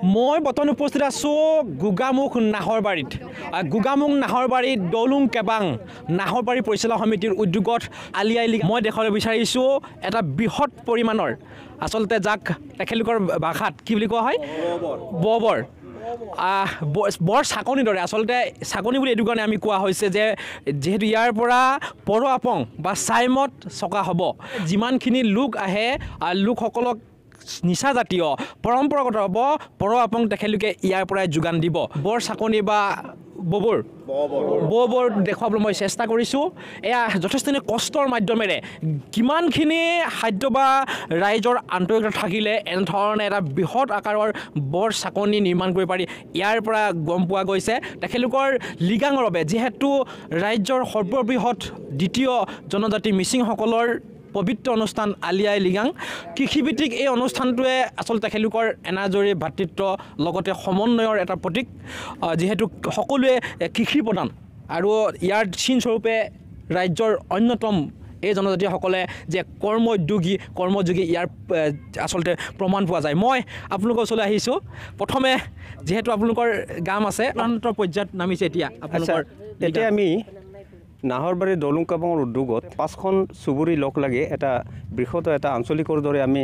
মই বৰ্তমান উপস্থিত আছোঁ গোগামুখ নাহৰবাৰীত দৌলুং কেবাং নাহৰবাৰী পৰিচালনা সমিতিৰ উদ্যোগত আলি আই লৃগাং মই দেখাবলৈ বিচাৰিছোঁ এটা বৃহৎ পৰিমাণৰ আচলতে যাক তেখেতলোকৰ ভাষাত কি বুলি কোৱা হয় বৰ চাকনিৰ দৰে আচলতে চাকনি বুলি এইটো কাৰণে আমি কোৱা হৈছে যে যিহেতু ইয়াৰ পৰা পৰ আপং বা চাইমত চকা হ'ব যিমানখিনি লোক আহে লোকসকলক নিচা জাতীয় পৰম্পৰাগত হ'ব পৰ আপং তেখেতলোকে ইয়াৰ পৰাই যোগান দিব বৰ চাকনি বা ববৰ দেখুৱাবলৈ মই চেষ্টা কৰিছোঁ এয়া যথেষ্টখিনি কষ্টৰ মাধ্যমেৰে কিমানখিনি খাদ্য বা ৰাইজৰ আন্তৰিকতা থাকিলে এনেধৰণে এটা বৃহৎ আকাৰৰ বৰ চাকনি নিৰ্মাণ কৰিব পাৰি ইয়াৰ পৰা গম পোৱা গৈছে তেখেতলোকৰ লৃগাঙৰ বাবে যিহেতু ৰাজ্যৰ সৰ্ববৃহৎ দ্বিতীয় জনজাতি মিচিংসকলৰ পবিত্ৰ অনুষ্ঠান আলি আই লৃগাং কৃষিভিত্তিক এই অনুষ্ঠানটোৱে আচলতে তেখেতলোকৰ এনাজৰী ভাতৃত্ব লগতে সমন্বয়ৰ এটা প্ৰতীক যিহেতু সকলোৱে কৃষি প্ৰধান আৰু ইয়াৰ চিনস্বৰূপে ৰাজ্যৰ অন্যতম এই জনজাতিসকলে যে কৰ্মযোগী ইয়াৰ আচলতে প্ৰমাণ পোৱা যায় মই আপোনালোকৰ ওচৰলৈ আহিছোঁ প্ৰথমে যিহেতু আপোনালোকৰ গাম আছে প্ৰান্তৰ পৰ্যায়ত নামিছে এতিয়া আমি নাহৰবাৰী দৌলুং কেবাঙৰ উদ্যোগত 5খন চুবুৰী লগ লাগি এটা বৃহৎ এটা আঞ্চলিকৰ দৰে আমি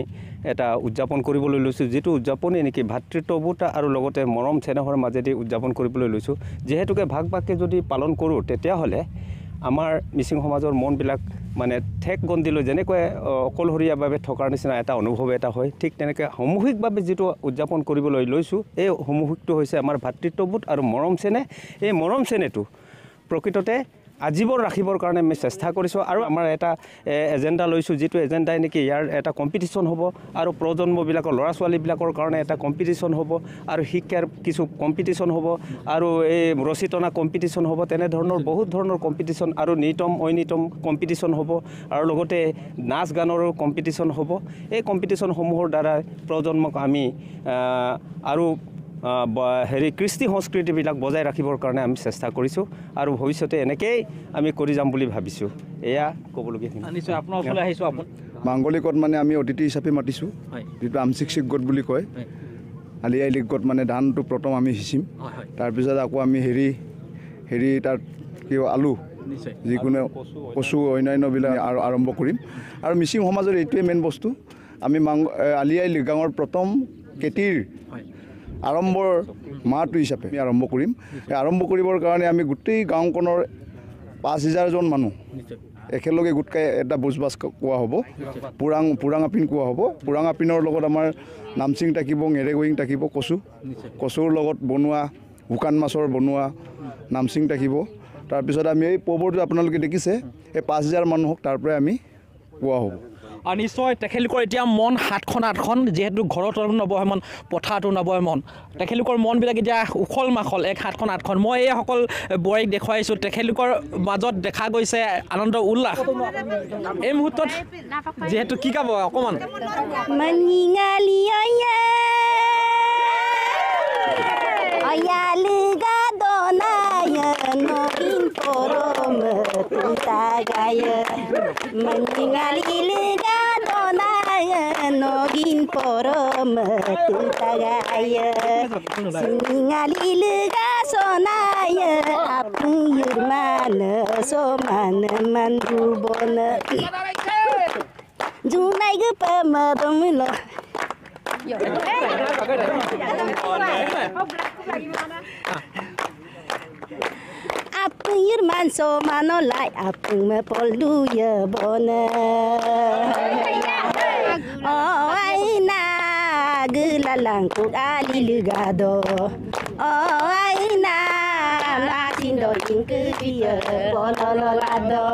এটা উদযাপন কৰিবলৈ লৈছোঁ যিটো উদযাপনে নেকি ভাতৃত্ববোধ আৰু লগতে মৰম চেনেহৰ মাজেদি উদযাপন কৰিবলৈ লৈছোঁ যিহেতুকে ভাগভাগকৈ যদি পালন কৰোঁ তেতিয়াহ'লে আমাৰ মিচিং সমাজৰ মনবিলাক মানে ঠেক গন্ধিলৈ যেনেকৈ অকলশৰীয়াভাৱে থকাৰ নিচিনা এটা অনুভৱ এটা হয় ঠিক তেনেকৈ সামূহিকভাৱে যিটো উদযাপন কৰিবলৈ লৈছোঁ এই সামূহিকটো হৈছে আমাৰ ভাতৃত্ববোধ আৰু মৰম চেনেহ এই মৰম চেনেহটো প্ৰকৃততে আজীৱন ৰাখিবৰ কাৰণে আমি চেষ্টা কৰিছোঁ আৰু আমাৰ এটা এজেণ্ডা লৈছোঁ যিটো এজেণ্ডাই নেকি ইয়াৰ এটা কম্পিটিশ্যন হ'ব আৰু প্ৰজন্মবিলাকৰ ল'ৰা ছোৱালীবিলাকৰ কাৰণে এটা কম্পিটিশ্যন হ'ব আৰু শিক্ষাৰ কিছু কম্পিটিশ্যন হ'ব আৰু এই ৰচিতনা কম্পিটিশ্যন হ'ব তেনেধৰণৰ বহুত ধৰণৰ কম্পিটিশ্যন আৰু অনিতম কম্পিটিশ্যন হ'ব আৰু লগতে নাচ গানৰো কম্পিটিশ্যন হ'ব এই কম্পিটিশ্যনসমূহৰ দ্বাৰা প্ৰজন্মক আমি আৰু কৃষ্টি সংস্কৃতিবিলাক বজাই ৰাখিবৰ কাৰণে আমি চেষ্টা কৰিছোঁ আৰু ভৱিষ্যতে এনেকেই আমি কৰি যাম বুলি ভাবিছোঁ এয়া ক'বলগীয়া নিশ্চয় আপোনাৰ ওচৰলৈ আহিছোঁ মাংগলিকত মানে আমি অতিথি হিচাপে মাতিছোঁ যিটো আমচিক গত বুলি কয় আলি আই লৃগত মানে ধানটো প্ৰথম আমি সিঁচিম তাৰপিছত আকৌ আমি হেৰি তাত কি আলু যিকোনো কচু অন্যান্যবিলাক আৰম্ভ কৰিম আৰু মিচিং সমাজৰ এইটোৱে মেইন বস্তু আমি আলি আই লৃগাঙৰ প্ৰথম খেতিৰ আৰম্ভৰ মাহটো হিচাপে আমি আৰম্ভ কৰিম আৰম্ভ কৰিবৰ কাৰণে আমি গোটেই গাঁওখনৰ 5000জন মানুহ একেলগে গোট খাই এটা ভোজ-ভাত কোৱা হ'ব পুৰাঙাপিন কোৱা হ'ব পুৰাঙাপিনৰ লগত আমাৰ নামচিং থাকিব নেৰেগোয়িং থাকিব কচুৰ লগত বনোৱা শুকান মাছৰ বনোৱা নামচিং থাকিব তাৰপিছত আমি এই পবৰটো আপোনালোকে দেখিছে এই 5000 মানুহক তাৰ পৰাই আমি কোৱা হ'ব আৰু নিশ্চয় তেখেতলোকৰ এতিয়া মন 7খন 8খন যিহেতু ঘৰত নবহে মন পথাৰতো নবহে মন তেখেতলোকৰ মনবিলাক এতিয়া উখল মাখল 7খন 8খন মই এইসকল বোৱাৰীক দেখুৱাইছোঁ তেখেতলোকৰ মাজত দেখা গৈছে আনন্দ উল্লাস এই মুহূৰ্তত যিহেতু কি গাব অকণমান Nogin porom tutagaya singali lega sonaya apung yurman soman mandubon junai ge pamadom lo apung yurman soman olai apung me poldu ya bona oh aina gelalang ku ali ligado oh aina matindo ingke dia polololado